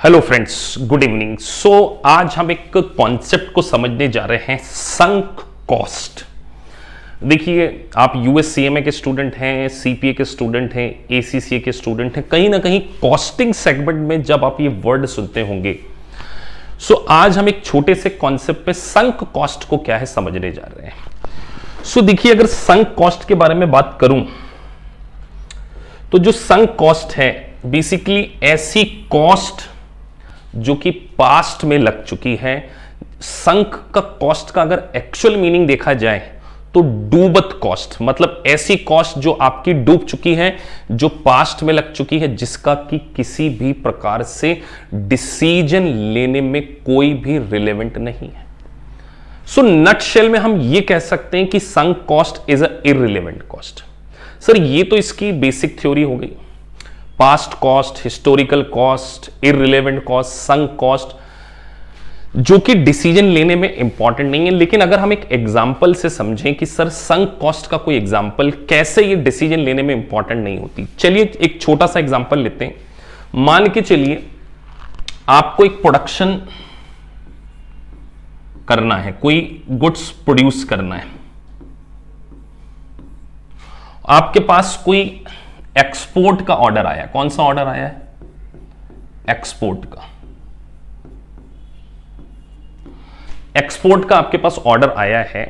Hello friends, good evening. आज हम एक कॉन्सेप्ट को समझने जा रहे हैं, संक कॉस्ट। देखिए, आप यूएससीएमए के स्टूडेंट हैं, सीपीए के स्टूडेंट हैं, एसीसीए के स्टूडेंट हैं, कहीं ना कहीं कॉस्टिंग सेगमेंट में जब आप ये वर्ड सुनते होंगे। आज हम एक छोटे से कॉन्सेप्ट पे संक कॉस्ट को क्या है समझने जा रहे हैं। देखिए, अगर संक कॉस्ट के बारे में बात करूं तो जो संक कॉस्ट है बेसिकली ऐसी कॉस्ट जो कि पास्ट में लग चुकी है। संक का कॉस्ट का अगर एक्चुअल मीनिंग देखा जाए तो डूबत कॉस्ट, मतलब ऐसी कॉस्ट जो आपकी डूब चुकी है, जो पास्ट में लग चुकी है, जिसका कि किसी भी प्रकार से डिसीजन लेने में कोई भी रिलेवेंट नहीं है। नटशेल में हम ये कह सकते हैं कि संक cost is a irrelevant cost. Sir, ये तो इसकी बेसिक थ्योरी हो गई। Past cost, historical cost, irrelevant cost, sunk cost, जो कि डिसीजन लेने में इंपॉर्टेंट नहीं है। लेकिन अगर हम एक एग्जांपल से समझें कि सर संक कॉस्ट का कोई एग्जांपल, कैसे ये डिसीजन लेने में इंपॉर्टेंट नहीं होती। चलिए एक छोटा सा एग्जांपल लेते हैं। मान के चलिए आपको एक प्रोडक्शन करना है, कोई गुड्स प्रोड्यूस करना है, आपके पास कोई एक्सपोर्ट का ऑर्डर आया। कौन सा ऑर्डर आया है? एक्सपोर्ट का। एक्सपोर्ट का आपके पास ऑर्डर आया है।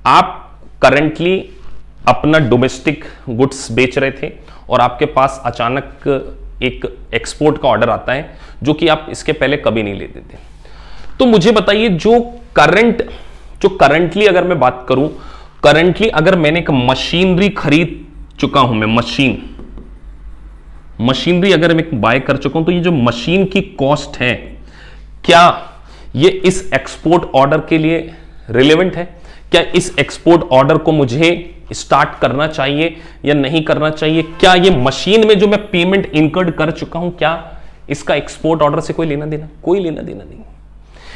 आप करंटली अपना डोमेस्टिक गुड्स बेच रहे थे और आपके पास अचानक एक एक्सपोर्ट का ऑर्डर आता है जो कि आप इसके पहले कभी नहीं लेते थे। तो मुझे बताइए, जो करंटली अगर मैं बात करूं, करंटली अगर मैंने एक मशीनरी खरीद चुका हूं, मैं मशीनरी अगर मैं बाय कर चुका हूं, तो ये जो मशीन की कॉस्ट है, क्या ये इस एक्सपोर्ट ऑर्डर के लिए रिलेवेंट है? क्या इस एक्सपोर्ट ऑर्डर को मुझे स्टार्ट करना चाहिए या नहीं करना चाहिए? क्या ये मशीन में जो मैं पेमेंट इनकर्ड कर चुका हूं, क्या इसका एक्सपोर्ट ऑर्डर से कोई लेना देना? कोई लेना देना नहीं।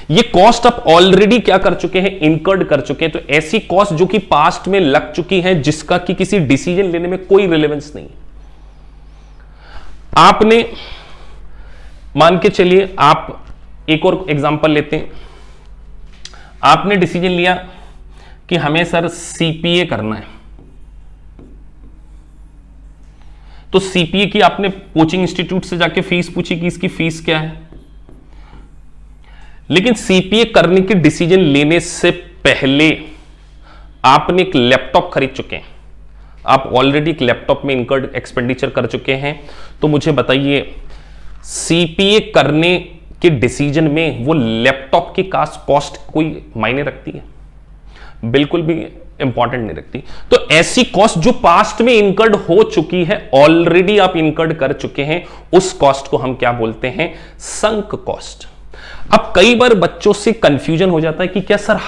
ये कॉस्ट आप ऑलरेडी क्या कर चुके हैं? इनकर्ड कर चुके हैं। तो ऐसी कॉस्ट जो कि पास्ट में लग चुकी है, जिसका कि किसी डिसीजन लेने में कोई रिलेवेंस नहीं है। आपने मान के चलिए, आप एक और एग्जांपल लेते हैं। आपने डिसीजन लिया कि हमें सर सीपीए करना है, तो सीपीए की आपने कोचिंग इंस्टीट्यूट से जाके फीस पूछी कि इसकी फीस क्या है। लेकिन सीपीए करने की डिसीजन लेने से पहले आपने एक लैपटॉप खरीद चुके हैं, आप ऑलरेडी एक लैपटॉप में इनकर्ड एक्सपेंडिचर कर चुके हैं। तो मुझे बताइए, सीपीए करने के डिसीजन में वो लैपटॉप की कॉस्ट कोई मायने रखती है? बिल्कुल भी इंपॉर्टेंट नहीं रखती। तो ऐसी कॉस्ट जो पास्ट में इनकर्ड हो चुकी है, ऑलरेडी आप इनकर्ड कर चुके हैं, उस कॉस्ट को हम क्या बोलते हैं? Sunk cost. अब कई बार बच्चों से कंफ्यूजन हो जाता है कि क्या सर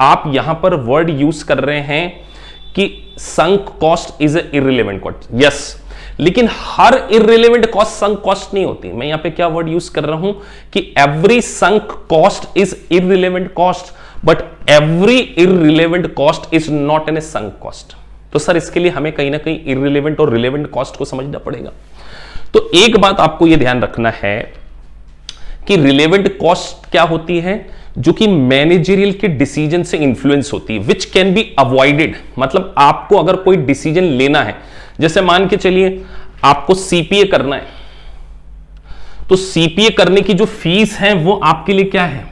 आप यहां पर वर्ड यूज कर रहे हैं कि संक cost is a irrelevant cost. Yes, लेकिन हर इररिलेवेंट कॉस्ट संक कॉस्ट नहीं होती। मैं यहां पे क्या वर्ड यूज कर रहा हूं कि every sunk cost is irrelevant cost, but every irrelevant cost is not an a sunk cost. तो सर इसके लिए हमें कहीं ना कहीं इररिलेवेंट और रिलेवेंट कॉस्ट को समझना पड़ेगा। तो एक बात आपको यह ध्यान रखना है कि रिलेवेंट कॉस्ट क्या होती है? जो कि मैनेजरियल के डिसीजन से इंफ्लुएंस होती है, विच कैन बी अवॉइडेड। मतलब आपको अगर कोई डिसीजन लेना है, जैसे मान के चलिए आपको सीपीए करना है, तो सीपीए करने की जो फीस है वो आपके लिए क्या है?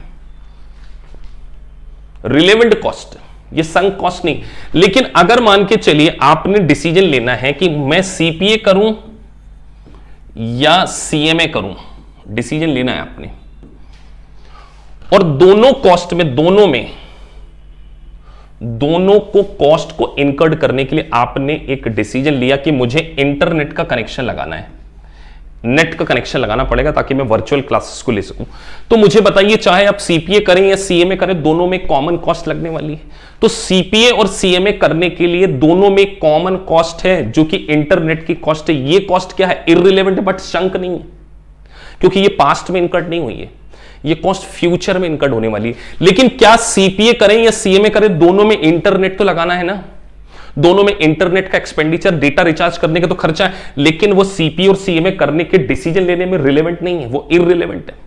रिलेवेंट कॉस्ट, ये संक कॉस्ट नहीं। लेकिन अगर मान के चलिए आपने डिसीजन लेना है कि मैं सीपीए करूं या सीएमए करूं, डिसीजन लेना है आपने, और दोनों कॉस्ट में, दोनों को कॉस्ट को इनकर्ड करने के लिए आपने एक डिसीजन लिया कि मुझे इंटरनेट का कनेक्शन लगाना है, नेट का कनेक्शन लगाना पड़ेगा ताकि मैं वर्चुअल क्लासेस को ले सकूं। तो मुझे बताइए, चाहे आप सीपीए करें या सीएमए करें, दोनों में कॉमन कॉस्ट लगने वाली है। तो सीपीए और सीएमए करने के लिए दोनों में कॉमन कॉस्ट है, जो कि इंटरनेट की कॉस्ट है। ये कॉस्ट क्या है? इररिलेवेंट, बट संक नहीं है, क्योंकि ये पास्ट में इनकर्ड नहीं हुई है, ये कॉस्ट फ्यूचर में इनकर्ड होने वाली है। लेकिन क्या सीपीए करें या सीएमए करें, दोनों में इंटरनेट तो लगाना है ना। दोनों में इंटरनेट का एक्सपेंडिचर, डेटा रिचार्ज करने का तो खर्चा है, लेकिन वो सीपी और सीएमए करने के डिसीजन लेने में रिलेवेंट नहीं है, वो इररिलेवेंट है।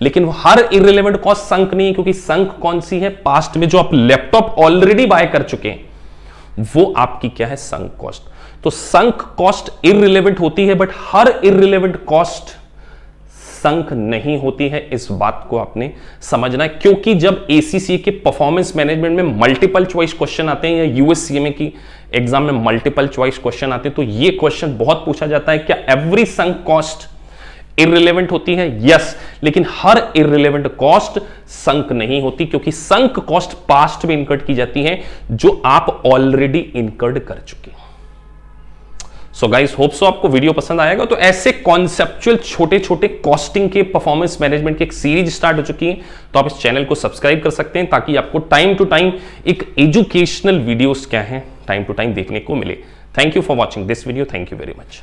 लेकिन वो हर इररिलेवेंट कॉस्ट संक नहीं है, क्योंकि संक कौन सी है? पास्ट में जो आप लैपटॉप ऑलरेडी बाय कर चुके हैं वो आपकी क्या है? संक कॉस्ट। तो संक कॉस्ट इररिलेवेंट होती है, बट हर इररिलेवेंट कॉस्ट संक नहीं होती है। इस बात को आपने समझना है, क्योंकि जब एसीसी के परफॉर्मेंस मैनेजमेंट में मल्टीपल चॉइस क्वेश्चन आते हैं या यूएससीएमए की एग्जाम में मल्टीपल चॉइस क्वेश्चन आते हैं, तो ये क्वेश्चन बहुत पूछा जाता है, क्या एवरी संक कॉस्ट इररिलेवेंट होती है? यस, लेकिन हर इररिलेवेंट कॉस्ट संक नहीं होती, क्योंकि संक कॉस्ट पास्ट में इनकर्ड की जाती है जो आप ऑलरेडी इनकर्ड कर चुके हैं। सो गाइस, होप सो आपको वीडियो पसंद आएगा। तो ऐसे कॉन्सेप्चुअल छोटे छोटे कॉस्टिंग के परफॉर्मेंस मैनेजमेंट की एक सीरीज स्टार्ट हो चुकी है, तो आप इस चैनल को सब्सक्राइब कर सकते हैं ताकि आपको टाइम टू टाइम एक एजुकेशनल वीडियोस क्या है टाइम टू टाइम देखने को मिले। Thank you for watching this video. Thank you very much.